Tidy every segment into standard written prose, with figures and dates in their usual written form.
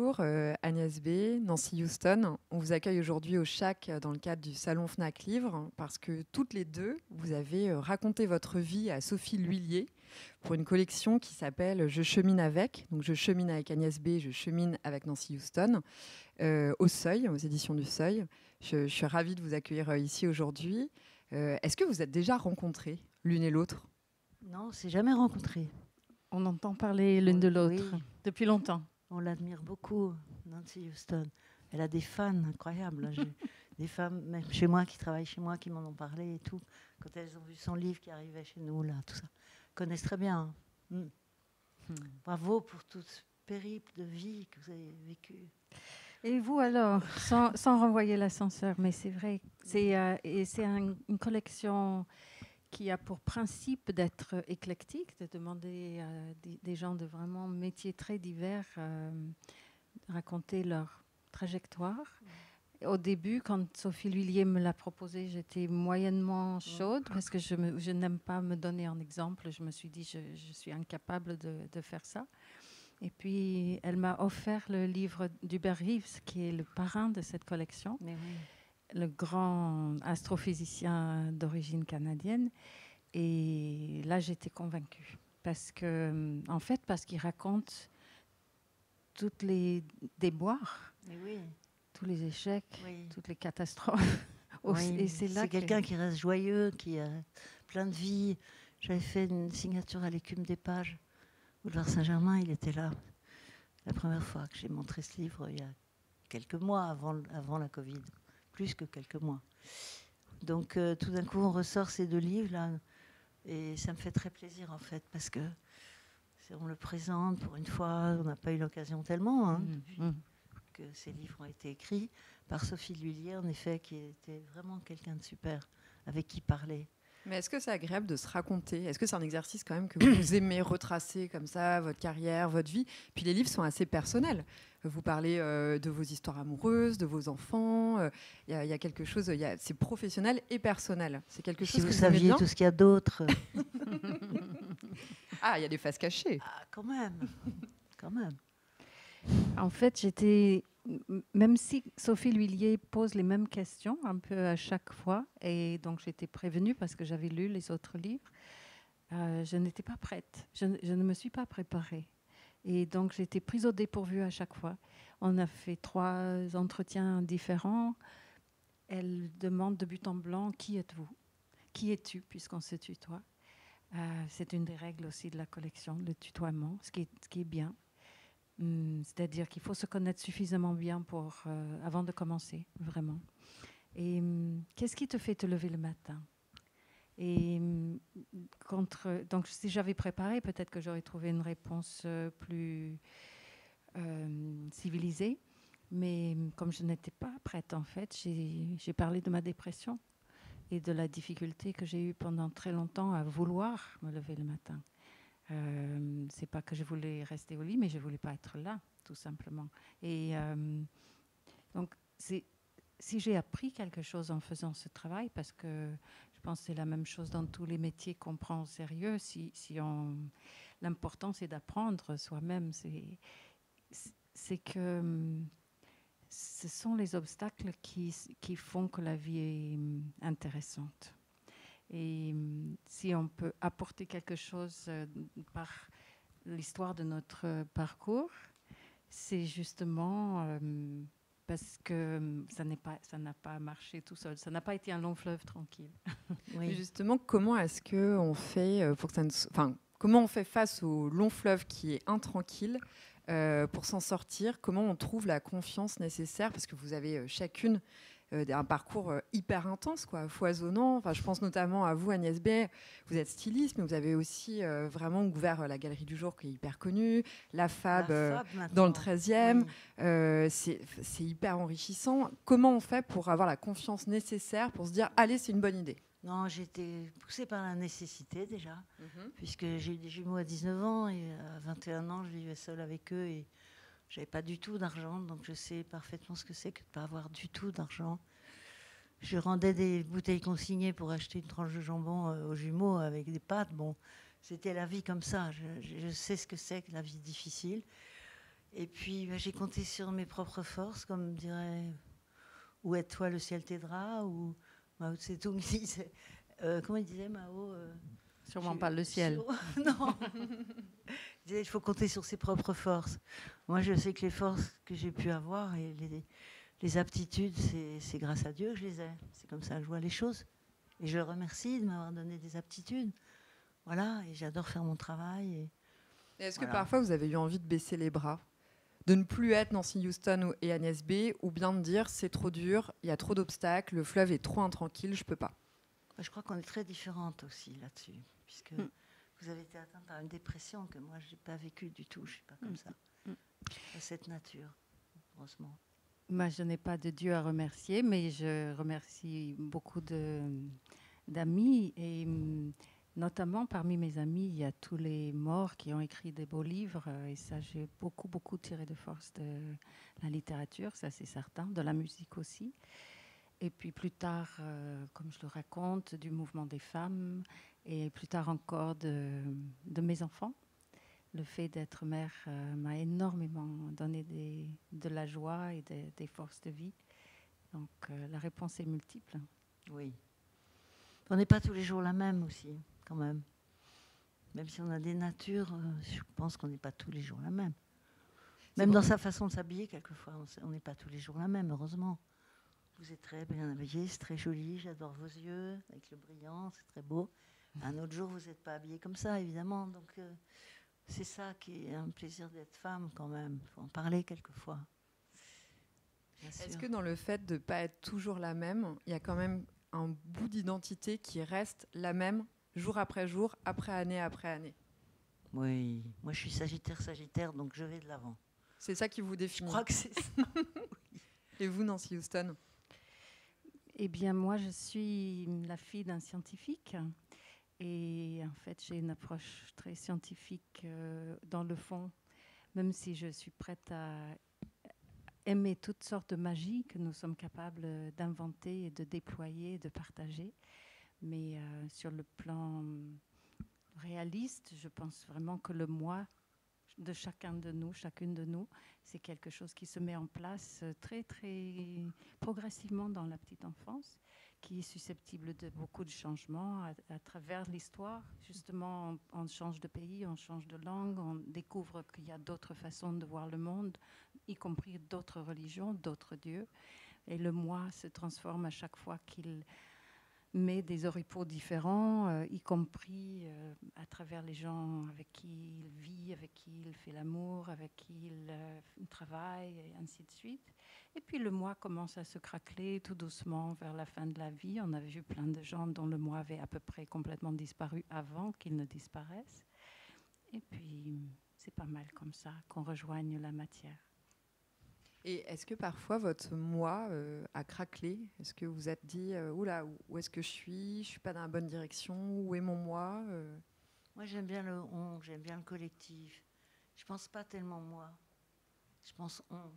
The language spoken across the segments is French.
Bonjour Agnès B, Nancy Houston. On vous accueille aujourd'hui au Chac dans le cadre du Salon Fnac Livre parce que toutes les deux, vous avez raconté votre vie à Sophie L'Huillier pour une collection qui s'appelle Je chemine avec. Donc je chemine avec Agnès B, je chemine avec Nancy Houston au Seuil, aux éditions du Seuil. Je suis ravie de vous accueillir ici aujourd'hui. Est-ce que vous êtes déjà rencontrées l'une et l'autre? Non, on ne s'est jamais rencontrés. On entend parler l'une de l'autre Oui, depuis longtemps. on l'admire beaucoup, Nancy Houston. Elle a des fans incroyables. J'ai des femmes, même chez moi, qui travaillent chez moi, qui m'en ont parlé et tout. Quand elles ont vu son livre qui arrivait chez nous, là, tout ça. Elles connaissent très bien. Bravo pour tout ce périple de vie que vous avez vécu. Et vous alors, sans renvoyer l'ascenseur, mais c'est vrai, c'est une collection qui a pour principe d'être éclectique, de demander à des gens de vraiment métiers très divers raconter leur trajectoire. Au début, quand Sophie L'Huillier me l'a proposé, j'étais moyennement chaude parce que je n'aime pas me donner un exemple. Je me suis dit, je suis incapable de faire ça. Et puis, elle m'a offert le livre d'Hubert Reeves, qui est le parrain de cette collection, Mais oui. le grand astrophysicien d'origine canadienne. Et là, j'étais convaincue. Parce qu'il raconte toutes les déboires, Mais oui. tous les échecs, Oui. toutes les catastrophes. Oui. Et c'est là quelqu'un qui reste joyeux, qui a plein de vie. J'avais fait une signature à l'écume des pages. Boulevard Saint-Germain, il était là. La première fois que j'ai montré ce livre, il y a quelques mois avant la Covid. Plus que quelques mois. Donc, tout d'un coup, on ressort ces deux livres-là. Et ça me fait très plaisir, en fait, parce que on le présente pour une fois. On n'a pas eu l'occasion tellement depuis que ces livres ont été écrits par Sophie L'Huillier, en effet, qui était vraiment quelqu'un de super, avec qui parler. Mais est-ce que c'est agréable de se raconter? Est-ce que c'est un exercice quand même que vous aimez retracer comme ça, votre carrière, votre vie? Puis les livres sont assez personnels. Vous parlez de vos histoires amoureuses, de vos enfants. Il y a quelque chose, c'est professionnel et personnel. C'est quelque chose Si que vous vous aimez saviez bien. tout ce qu'il y a d'autre. Ah, il y a des faces cachées. Ah, quand même. Quand même. En fait, même si Sophie L'Huillier pose les mêmes questions un peu à chaque fois, et donc j'étais prévenue parce que j'avais lu les autres livres, je n'étais pas prête. Je ne me suis pas préparée. Et donc j'étais prise au dépourvu à chaque fois. On a fait 3 entretiens différents. Elle demande de but en blanc, qui êtes-vous? Qui es-tu, puisqu'on se tutoie? C'est une des règles aussi de la collection, le tutoiement, ce qui est bien. C'est-à-dire qu'il faut se connaître suffisamment bien avant de commencer, vraiment. Et qu'est-ce qui te fait te lever le matin? Et donc, si j'avais préparé, peut-être que j'aurais trouvé une réponse plus civilisée. Mais comme je n'étais pas prête, en fait, j'ai parlé de ma dépression et de la difficulté que j'ai eue pendant très longtemps à vouloir me lever le matin. C'est pas que je voulais rester au lit, mais je voulais pas être là, tout simplement. Et donc, si j'ai appris quelque chose en faisant ce travail, parce que je pense que c'est la même chose dans tous les métiers qu'on prend au sérieux, l'important c'est d'apprendre soi-même, c'est que ce sont les obstacles qui font que la vie est intéressante. Et si on peut apporter quelque chose par l'histoire de notre parcours, c'est justement parce que ça n'a pas marché tout seul. Ça n'a pas été un long fleuve tranquille. Oui. Justement, comment est-ce qu'on fait pour que ça comment on fait face au long fleuve qui est intranquille pour s'en sortir? Comment on trouve la confiance nécessaire? Parce que vous avez chacune un parcours hyper intense, quoi, foisonnant. Enfin, je pense notamment à vous, Agnès B. Vous êtes styliste, mais vous avez aussi vraiment ouvert la Galerie du Jour, qui est hyper connue, la Fab dans le 13e. Oui. C'est hyper enrichissant. Comment on fait pour avoir la confiance nécessaire pour se dire, allez, c'est une bonne idée? Non, j'ai été poussée par la nécessité déjà, puisque j'ai eu des jumeaux à 19 ans et à 21 ans, je vivais seule avec eux et j'avais pas du tout d'argent, donc je sais parfaitement ce que c'est que de ne pas avoir du tout d'argent. Je rendais des bouteilles consignées pour acheter une tranche de jambon aux jumeaux avec des pâtes. Bon, c'était la vie comme ça. Je sais ce que c'est que la vie difficile. Et puis, j'ai compté sur mes propres forces, comme dirait « Où est-toi, le ciel t'aidera » ou Mao Tse-tung disait, comment il disait Mao Sûrement pas le ciel. Non. Il disait, il faut compter sur ses propres forces. Moi, je sais que les forces que j'ai pu avoir et les aptitudes, c'est grâce à Dieu que je les ai. C'est comme ça que je vois les choses. Et je le remercie de m'avoir donné des aptitudes. Voilà, et j'adore faire mon travail. Et est-ce voilà. que parfois vous avez eu envie de baisser les bras, de ne plus être Nancy Houston et Agnès B, ou bien de dire c'est trop dur, il y a trop d'obstacles, le fleuve est trop intranquille, je peux pas? Je crois qu'on est très différentes aussi là-dessus, puisque vous avez été atteinte par une dépression que moi je n'ai pas vécue du tout. Je ne suis pas comme ça. Pas cette nature, heureusement. Moi, je n'ai pas de Dieu à remercier, mais je remercie beaucoup d'amis et notamment parmi mes amis, il y a tous les morts qui ont écrit des beaux livres et ça, j'ai beaucoup tiré de force de la littérature, ça c'est certain, de la musique aussi. Et puis plus tard, comme je le raconte, du mouvement des femmes et plus tard encore de mes enfants. Le fait d'être mère m'a énormément donné de la joie et des forces de vie. Donc la réponse est multiple. Oui. On n'est pas tous les jours la même aussi, quand même. Même si on a des natures, je pense qu'on n'est pas tous les jours la même. Même dans sa façon de s'habiller, quelquefois, on n'est pas tous les jours la même, heureusement. Vous êtes très bien habillée, c'est très joli, j'adore vos yeux, avec le brillant, c'est très beau. Un autre jour, vous n'êtes pas habillée comme ça, évidemment. Donc, c'est ça qui est un plaisir d'être femme, quand même. Il faut en parler quelquefois. Est-ce que dans le fait de ne pas être toujours la même, il y a quand même un bout d'identité qui reste la même jour, après année? Oui, moi je suis Sagittaire, donc je vais de l'avant. C'est ça qui vous définit? Je crois que c'est ça. Oui. Et vous, Nancy Houston? Eh bien, moi, je suis la fille d'un scientifique. Et en fait, j'ai une approche très scientifique dans le fond, même si je suis prête à aimer toutes sortes de magie que nous sommes capables d'inventer et de déployer et de partager. Mais sur le plan réaliste, je pense vraiment que le moi de chacune de nous, c'est quelque chose qui se met en place très progressivement dans la petite enfance, qui est susceptible de beaucoup de changements à travers l'histoire. Justement, on change de pays, on change de langue, on découvre qu'il y a d'autres façons de voir le monde, y compris d'autres religions, d'autres dieux. Et le moi se transforme à chaque fois qu'il met des oripeaux différents, y compris à travers les gens avec qui il vit, avec qui il fait l'amour, avec qui il travaille, et ainsi de suite. Et puis le moi commence à se craqueler tout doucement vers la fin de la vie. On a vu plein de gens dont le moi avait à peu près complètement disparu avant qu'il ne disparaisse. Et puis c'est pas mal comme ça qu'on rejoigne la matière. Et est-ce que parfois votre moi a craquelé? Est-ce que vous êtes dit oula, où est-ce que je suis pas dans la bonne direction, où est mon moi? Moi j'aime bien le on, j'aime bien le collectif. Je pense pas tellement moi. Je pense on.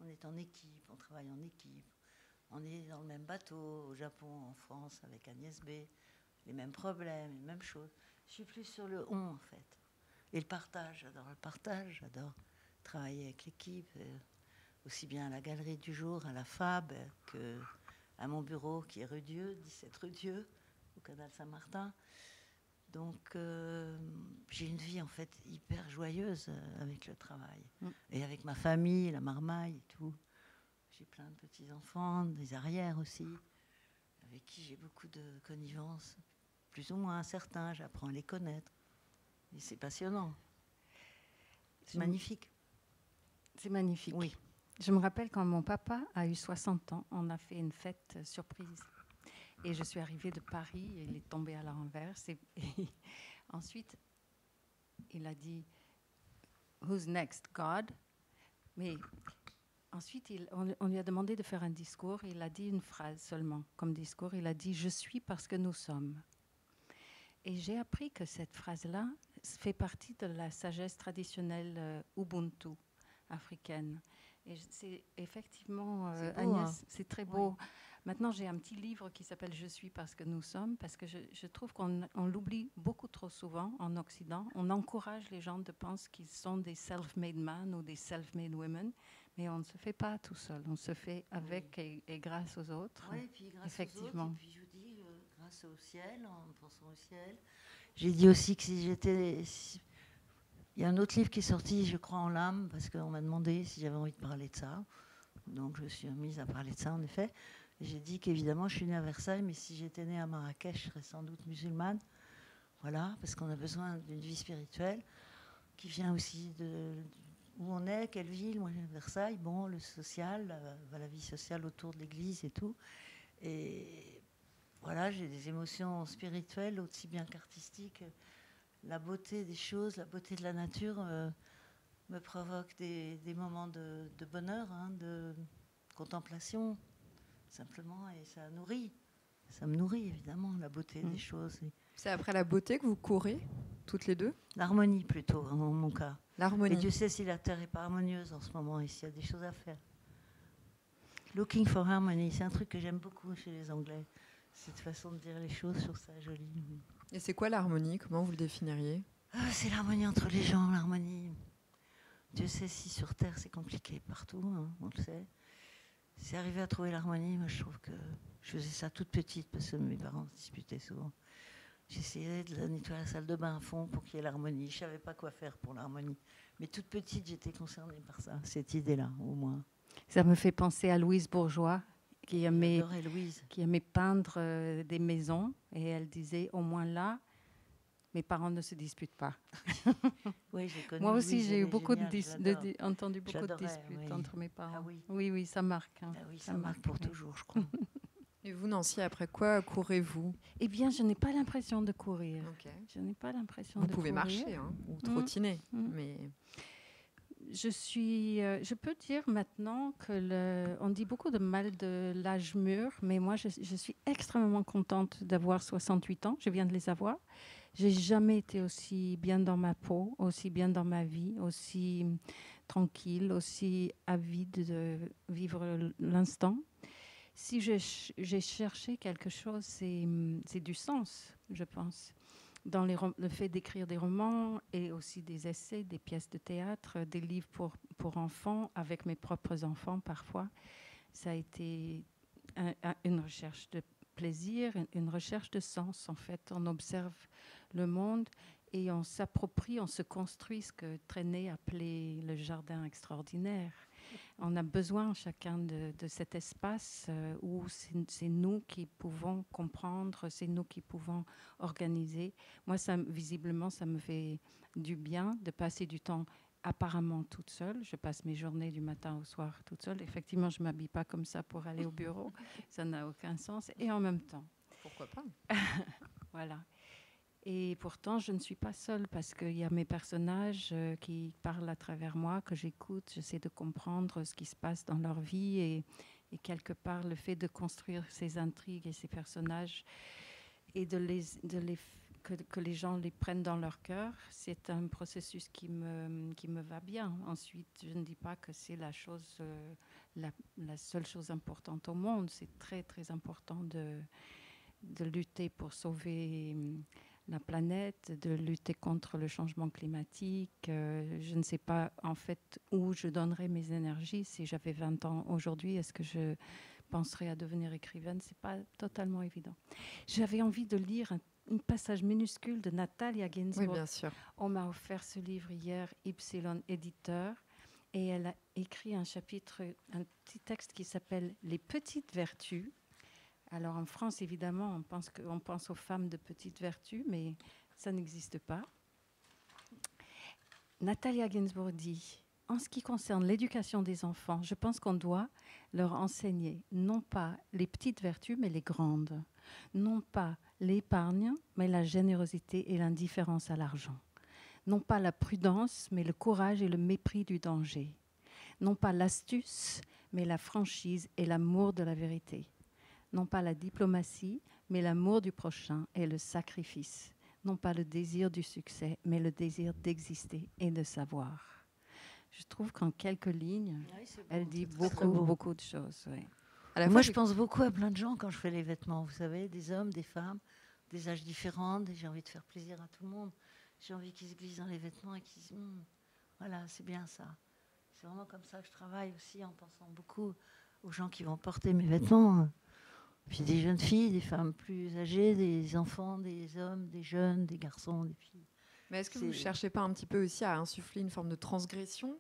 On est en équipe, on travaille en équipe. On est dans le même bateau, au Japon, en France, avec Agnès B. Les mêmes problèmes, les mêmes choses. Je suis plus sur le on en fait. Et le partage, j'adore le partage, j'adore travailler avec l'équipe. Aussi bien à la galerie du jour, à la FAB, qu'à mon bureau qui est rue Dieu, 17 rue Dieu, au canal Saint-Martin. Donc j'ai une vie en fait hyper joyeuse avec le travail. Et avec ma famille, la marmaille et tout. J'ai plein de petits-enfants, des arrières aussi, avec qui j'ai beaucoup de connivence, plus ou moins certains, j'apprends à les connaître. Et c'est passionnant. C'est magnifique. C'est magnifique. Oui. Je me rappelle quand mon papa a eu 60 ans, on a fait une fête surprise. Et je suis arrivée de Paris, et il est tombé à la renverse. Et ensuite, il a dit « Who's next, God ?» Mais ensuite, on lui a demandé de faire un discours. Et il a dit une phrase seulement comme discours. Il a dit « Je suis parce que nous sommes ». Et j'ai appris que cette phrase-là fait partie de la sagesse traditionnelle Ubuntu africaine. Et c'est effectivement, c'est beau, Agnès, hein. c'est très beau. Oui. Maintenant, j'ai un petit livre qui s'appelle « Je suis parce que nous sommes », parce que je trouve qu'on l'oublie beaucoup trop souvent en Occident. On encourage les gens de penser qu'ils sont des self-made men ou des self-made women, mais on ne se fait pas tout seul. On se fait avec et grâce aux autres. Oui, et puis grâce effectivement. aux autres, et puis je vous dis, grâce au ciel, en pensant au ciel. J'ai dit aussi que si j'étais... Il y a un autre livre qui est sorti, je crois, en l'âme, parce qu'on m'a demandé si j'avais envie de parler de ça. Donc je me suis mise à parler de ça, en effet. J'ai dit qu'évidemment, je suis née à Versailles, mais si j'étais née à Marrakech, je serais sans doute musulmane. Voilà, parce qu'on a besoin d'une vie spirituelle qui vient aussi de où on est, quelle ville. Moi, Versailles, bon, le social, la vie sociale autour de l'église et tout. Et voilà, j'ai des émotions spirituelles aussi bien qu'artistiques. La beauté des choses, la beauté de la nature me provoque des moments de bonheur, hein, de contemplation, simplement, et ça nourrit. Ça me nourrit, évidemment, la beauté des choses. C'est après la beauté que vous courez, toutes les deux? L'harmonie, plutôt, dans mon cas. L'harmonie. Et Dieu sait si la Terre n'est pas harmonieuse en ce moment, et s'il y a des choses à faire. Looking for harmony, c'est un truc que j'aime beaucoup chez les Anglais. Cette façon de dire les choses, je trouve ça joli. Et c'est quoi l'harmonie? Comment vous le définiriez? C'est l'harmonie entre les gens, l'harmonie. Dieu sait si sur Terre c'est compliqué partout, hein, on le sait. C'est arrivé à trouver l'harmonie, moi je trouve que je faisais ça toute petite parce que mes parents se disputaient souvent. J'essayais de nettoyer la salle de bain à fond pour qu'il y ait l'harmonie. Je ne savais pas quoi faire pour l'harmonie. Mais toute petite, j'étais concernée par ça, cette idée-là, au moins. Ça me fait penser à Louise Bourgeois, qui aimait peindre des maisons. Et elle disait, au moins là, mes parents ne se disputent pas. Oui, j'ai connu Moi aussi, Louise, j'ai eu entendu beaucoup de J'adorais, disputes entre mes parents. Ah oui. Oui, ça marque. Hein. Ah oui, ça marque pour toujours, je crois. Et vous, Nancy, après quoi courez-vous? Eh bien, je n'ai pas l'impression de courir. Okay. Je n'ai pas l'impression de courir. Vous pouvez marcher, hein, ou trottiner, mais... Je peux dire maintenant que on dit beaucoup de mal de l'âge mûr, mais moi, je suis extrêmement contente d'avoir 68 ans. Je viens de les avoir. J'ai jamais été aussi bien dans ma peau, aussi bien dans ma vie, aussi tranquille, aussi avide de vivre l'instant. Si j'ai cherché quelque chose, c'est du sens, je pense. Dans le fait d'écrire des romans et aussi des essais, des pièces de théâtre, des livres pour enfants, avec mes propres enfants parfois. Ça a été une recherche de plaisir, une recherche de sens en fait. On observe le monde et on s'approprie, on se construit ce que Trenet appelait le jardin extraordinaire. On a besoin chacun de cet espace où c'est nous qui pouvons comprendre, c'est nous qui pouvons organiser. Moi, visiblement, ça me fait du bien de passer du temps apparemment toute seule. Je passe mes journées du matin au soir toute seule. Effectivement, je ne m'habille pas comme ça pour aller au bureau. Ça n'a aucun sens. Et en même temps... Pourquoi pas? Voilà. Et pourtant, je ne suis pas seule parce qu'il y a mes personnages qui parlent à travers moi, que j'écoute. J'essaie de comprendre ce qui se passe dans leur vie et quelque part, le fait de construire ces intrigues et ces personnages et que les gens les prennent dans leur cœur, c'est un processus qui me va bien. Ensuite, je ne dis pas que c'est la seule chose importante au monde. C'est très, très important de lutter pour sauver la planète, de lutter contre le changement climatique. Je ne sais pas en fait où je donnerais mes énergies si j'avais 20 ans aujourd'hui. Est-ce que je penserais à devenir écrivaine? C'est pas totalement évident. J'avais envie de lire un passage minuscule de Natalia Ginzburg. Oui, bien sûr. On m'a offert ce livre hier, Ypsilon Éditeur, et elle a écrit un petit texte qui s'appelle « Les petites vertus ». Alors en France, évidemment, on pense aux femmes de petites vertus, mais ça n'existe pas. Natalia Ginzburg dit, en ce qui concerne l'éducation des enfants, je pense qu'on doit leur enseigner non pas les petites vertus, mais les grandes. Non pas l'épargne, mais la générosité et l'indifférence à l'argent. Non pas la prudence, mais le courage et le mépris du danger. Non pas l'astuce, mais la franchise et l'amour de la vérité. Non pas la diplomatie, mais l'amour du prochain et le sacrifice. Non pas le désir du succès, mais le désir d'exister et de savoir. Je trouve qu'en quelques lignes, elle dit beaucoup de choses. Oui. À la fois, Moi, je pense beaucoup à plein de gens quand je fais les vêtements. Vous savez, des hommes, des femmes, des âges différents. J'ai envie de faire plaisir à tout le monde. J'ai envie qu'ils se glissent dans les vêtements et qu'ils disent voilà, c'est bien ça. C'est vraiment comme ça que je travaille aussi, en pensant beaucoup aux gens qui vont porter mes vêtements. Puis des jeunes filles, des femmes plus âgées, des enfants, des hommes, des jeunes, des garçons, des filles. mais est-ce que vous ne cherchez pas un petit peu aussi à insuffler une forme de transgression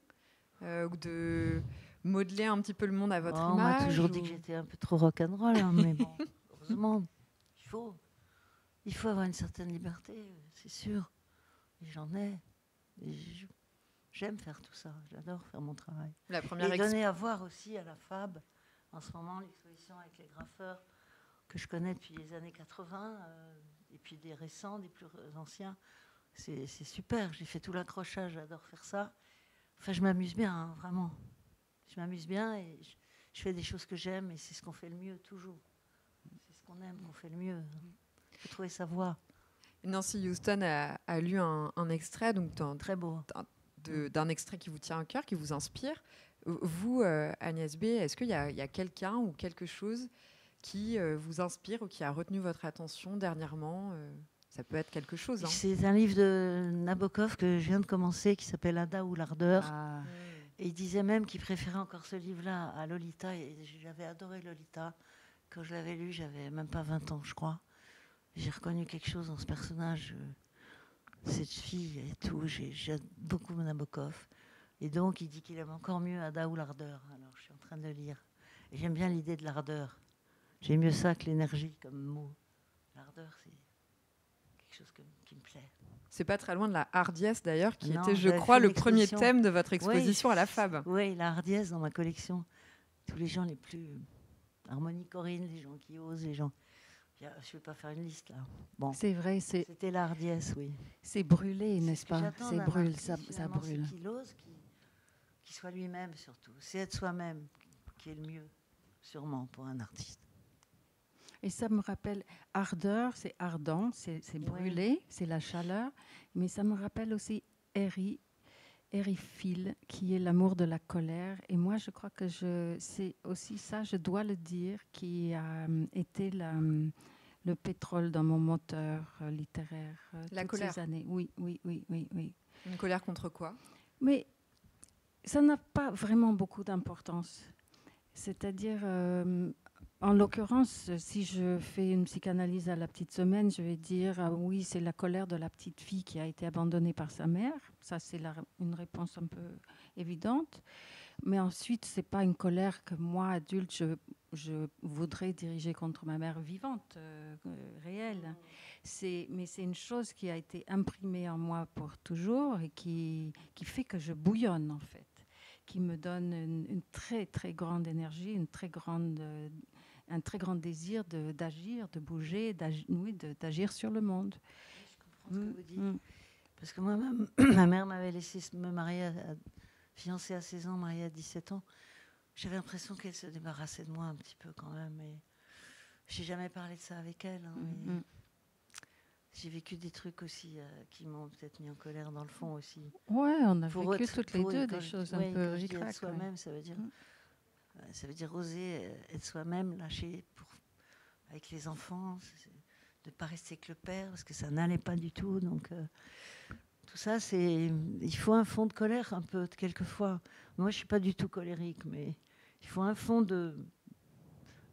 ou de modeler un petit peu le monde à votre image? On m'a toujours dit que j'étais un peu trop rock'n'roll, hein, mais bon, heureusement, il faut avoir une certaine liberté, c'est sûr. Et j'en ai. Et j'aime faire tout ça, j'adore faire mon travail. La première Et donner à voir aussi à la FAB, en ce moment, l'exposition avec les graffeurs que je connais depuis les années 80, et puis des récents, des plus anciens. C'est super, j'ai fait tout l'accrochage, j'adore faire ça. Enfin, je m'amuse bien, hein, vraiment. Je m'amuse bien et je fais des choses que j'aime et c'est ce qu'on fait le mieux, toujours. C'est ce qu'on aime qu'on fait le mieux. Il faut trouver sa voie. Nancy Houston a lu un extrait, donc très beau, d'un extrait qui vous tient à cœur, qui vous inspire. Vous, Agnès B, est-ce qu'il y a quelqu'un ou quelque chose qui vous inspire ou qui a retenu votre attention dernièrement? Ça peut être quelque chose. Hein. C'est un livre de Nabokov que je viens de commencer qui s'appelle Ada ou l'ardeur. Et il disait même qu'il préférait encore ce livre-là à Lolita. Et j'avais adoré Lolita. Quand je l'avais lu, j'avais même pas 20 ans, je crois. J'ai reconnu quelque chose dans ce personnage, cette fille et tout. J'aime beaucoup Nabokov. Et donc, il dit qu'il aime encore mieux Ada ou l'ardeur. Alors, je suis en train de le lire. Et j'aime bien l'idée de l'ardeur. J'aime mieux ça que l'énergie comme mot. L'ardeur, c'est quelque chose qui me plaît. C'est pas très loin de la hardiesse d'ailleurs, qui Non, était, je crois, le premier thème de votre exposition à la FAB. Oui, la hardiesse dans ma collection. Tous les gens les plus... Harmonie Corinne, les gens qui osent, les gens... Je ne vais pas faire une liste là. Bon. C'est vrai, c'était la hardiesse, oui. C'est brûlé, n'est-ce pas? C'est brûle, ça brûle. C'est qu'il ose, qu'il soit lui-même surtout. C'est être soi-même qui est le mieux, sûrement, pour un artiste. Et ça me rappelle ardeur, c'est ardent, c'est brûlé, c'est la chaleur. Mais ça me rappelle aussi Eriphile, qui est l'amour de la colère. Et moi, je crois que c'est aussi ça, je dois le dire, qui a été le pétrole dans mon moteur littéraire la colère. Ces années. Oui. Une colère contre quoi? Mais ça n'a pas vraiment beaucoup d'importance. C'est-à-dire, en l'occurrence, si je fais une psychanalyse à la petite semaine, je vais dire oui, c'est la colère de la petite fille qui a été abandonnée par sa mère. Ça, c'est une réponse un peu évidente. Mais ensuite, c'est pas une colère que moi, adulte, je voudrais diriger contre ma mère vivante, réelle. Mais c'est une chose qui a été imprimée en moi pour toujours et qui fait que je bouillonne, en fait, qui me donne une très, très grande énergie, un très grand désir d'agir, de bouger, d'agir sur le monde. Je comprends ce que vous dites. Parce que moi, ma mère m'avait laissé me marier, fiancée à 16 ans, mariée à 17 ans. J'avais l'impression qu'elle se débarrassait de moi un petit peu quand même. Et j'ai jamais parlé de ça avec elle. Hein, j'ai vécu des trucs aussi qui m'ont peut-être mis en colère dans le fond aussi. Ouais, on a vécu toutes les deux des choses un peu ric-rac. Soi-même, ça veut dire oser être soi-même, lâcher avec les enfants, de ne pas rester que le père, parce que ça n'allait pas du tout. Donc, tout ça, il faut un fond de colère un peu, quelquefois. Moi, je ne suis pas du tout colérique, mais il faut un fond de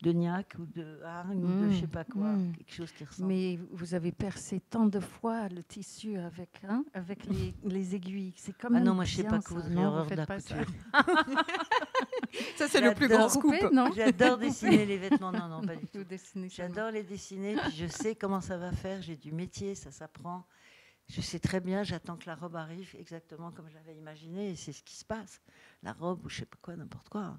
niaque ou de hargne ou de je ne sais pas quoi, quelque chose qui ressemble. Mais vous avez percé tant de fois le tissu avec les aiguilles. C'est comme non, moi, je ne sais pas coudre, j'ai horreur de la couture. Ça, c'est le plus grand scoop. J'adore dessiner les vêtements. Non, pas du tout. J'adore les dessiner, puis je sais comment ça va faire. J'ai du métier, ça s'apprend. Je sais très bien, j'attends que la robe arrive exactement comme je l'avais imaginé, et c'est ce qui se passe. La robe ou je ne sais pas quoi, n'importe quoi.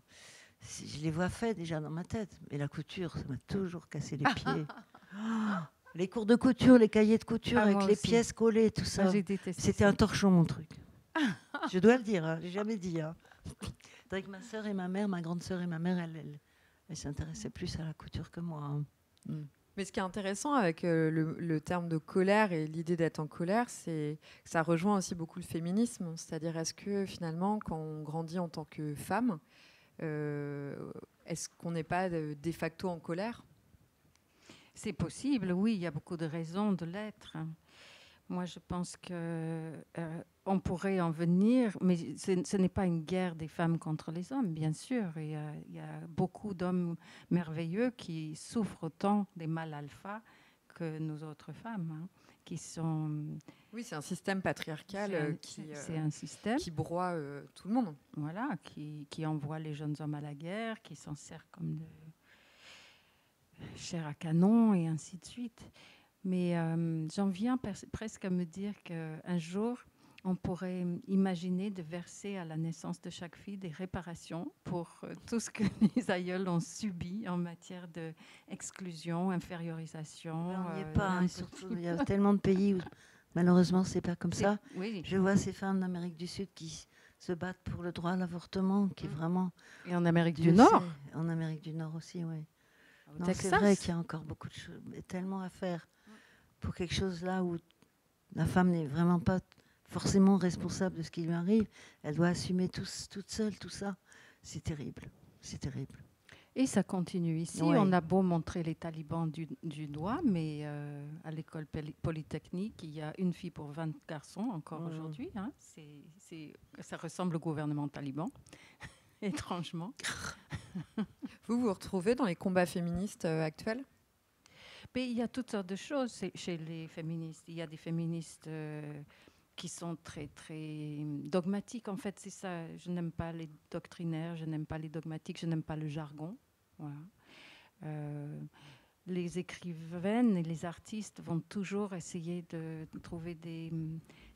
Je les vois faits déjà dans ma tête. Mais la couture, ça m'a toujours cassé les pieds. Les cours de couture, les cahiers de couture avec les pièces collées, tout ça. C'était un torchon, mon truc. Je dois le dire, j'ai jamais dit. Avec ma sœur et ma mère, ma grande sœur et ma mère, elles s'intéressaient plus à la couture que moi. Mais ce qui est intéressant avec le terme de colère et l'idée d'être en colère, c'est que ça rejoint aussi beaucoup le féminisme. C'est-à-dire, est-ce que finalement, quand on grandit en tant que femme, Est-ce qu'on n'est pas de facto en colère ? C'est possible, oui, il y a beaucoup de raisons de l'être. Moi, je pense qu'on pourrait en venir, mais ce n'est pas une guerre des femmes contre les hommes, bien sûr. Il y a beaucoup d'hommes merveilleux qui souffrent autant des mâles alpha que nous autres femmes, hein, qui sont... Oui, c'est un système patriarcal c'est un système qui broie tout le monde. Voilà, qui envoie les jeunes hommes à la guerre, qui s'en sert comme de chair à canon et ainsi de suite. Mais j'en viens presque à me dire qu'un jour, on pourrait imaginer de verser à la naissance de chaque fille des réparations pour tout ce que les aïeuls ont subi en matière d'exclusion, infériorisation. On n'y est pas, hein, surtout, il y a tellement de pays où malheureusement c'est pas comme ça. Oui. Je vois ces femmes d'Amérique du Sud qui se battent pour le droit à l'avortement, qui est vraiment... Et en Amérique du Nord. En Amérique du Nord aussi, oui. Texas. C'est vrai qu'il y a encore beaucoup de choses, tellement à faire pour quelque chose là où la femme n'est vraiment pas forcément responsable de ce qui lui arrive. Elle doit assumer toute seule tout ça. C'est terrible, c'est terrible. Et ça continue ici. Ouais. On a beau montrer les talibans du doigt, mais à l'école polytechnique, il y a une fille pour 20 garçons encore aujourd'hui. Hein. Ça ressemble au gouvernement taliban, étrangement. Vous vous retrouvez dans les combats féministes actuels ? Mais il y a toutes sortes de choses chez les féministes. Il y a des féministes qui sont très, très dogmatiques. En fait, c'est ça. Je n'aime pas les doctrinaires, je n'aime pas les dogmatiques, je n'aime pas le jargon. Voilà. Les écrivaines et les artistes vont toujours essayer de trouver des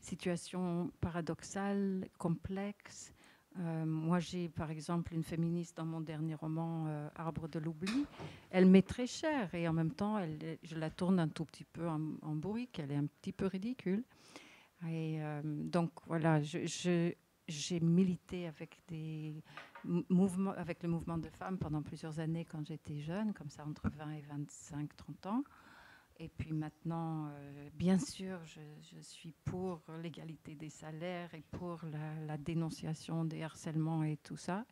situations paradoxales, complexes. Moi, j'ai par exemple une féministe dans mon dernier roman, Arbre de l'oubli. Elle m'est très chère et en même temps, je la tourne un tout petit peu en bourrique. Elle est un petit peu ridicule. Et donc voilà, j'ai milité avec des mouvements, avec le mouvement de femmes pendant plusieurs années quand j'étais jeune, comme ça entre 20 et 25, 30 ans. Et puis maintenant, bien sûr, je suis pour l'égalité des salaires et pour la dénonciation des harcèlements et tout ça.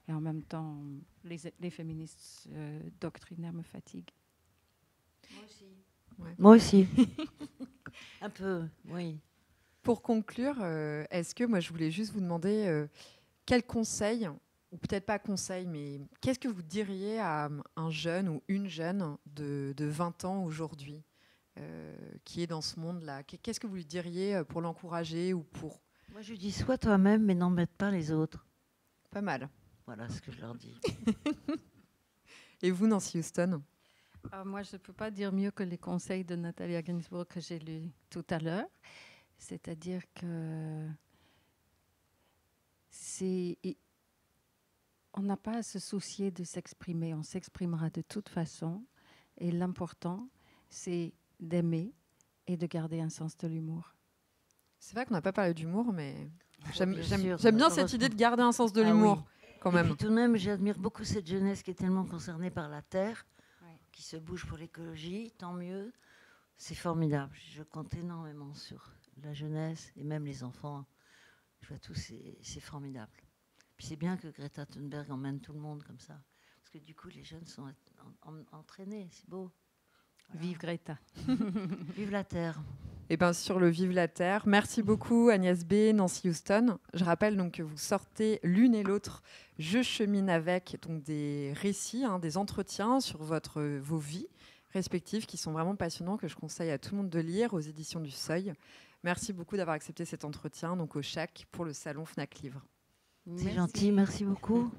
Et en même temps, les féministes doctrinaires me fatiguent. Moi aussi. Ouais. Moi aussi. Un peu, oui. Pour conclure, est-ce que moi je voulais juste vous demander quel conseil, ou peut-être pas conseil, mais qu'est-ce que vous diriez à un jeune ou une jeune de 20 ans aujourd'hui qui est dans ce monde-là ? Qu'est-ce que vous lui diriez pour l'encourager ou pour... Moi je dis sois toi-même mais n'embête pas les autres. Pas mal. Voilà ce que je leur dis. Et vous, Nancy Houston ? Moi, je ne peux pas dire mieux que les conseils de Natalia Ginzburg que j'ai lus tout à l'heure. C'est-à-dire que on n'a pas à se soucier de s'exprimer. On s'exprimera de toute façon. Et l'important, c'est d'aimer et de garder un sens de l'humour. C'est vrai qu'on n'a pas parlé d'humour, mais j'aime bien heureusement. cette idée de garder un sens de l'humour, quand Et même. puis tout de même, j'admire beaucoup cette jeunesse qui est tellement concernée par la Terre, Ouais. qui se bouge pour l'écologie, tant mieux. C'est formidable. Je compte énormément sur la jeunesse et même les enfants. Je vois tout, c'est formidable. Puis c'est bien que Greta Thunberg emmène tout le monde comme ça. Parce que du coup, les jeunes sont entraînés. C'est beau. Voilà. Vive Greta. Vive la Terre. Et bien sur le Vive la Terre, merci beaucoup Agnès B, Nancy Houston. Je rappelle donc que vous sortez l'une et l'autre Je chemine avec, donc des récits, des entretiens sur vos vies respectives qui sont vraiment passionnants, que je conseille à tout le monde de lire aux éditions du Seuil. Merci beaucoup d'avoir accepté cet entretien donc au Chac pour le salon Fnac Livre. C'est gentil, merci beaucoup.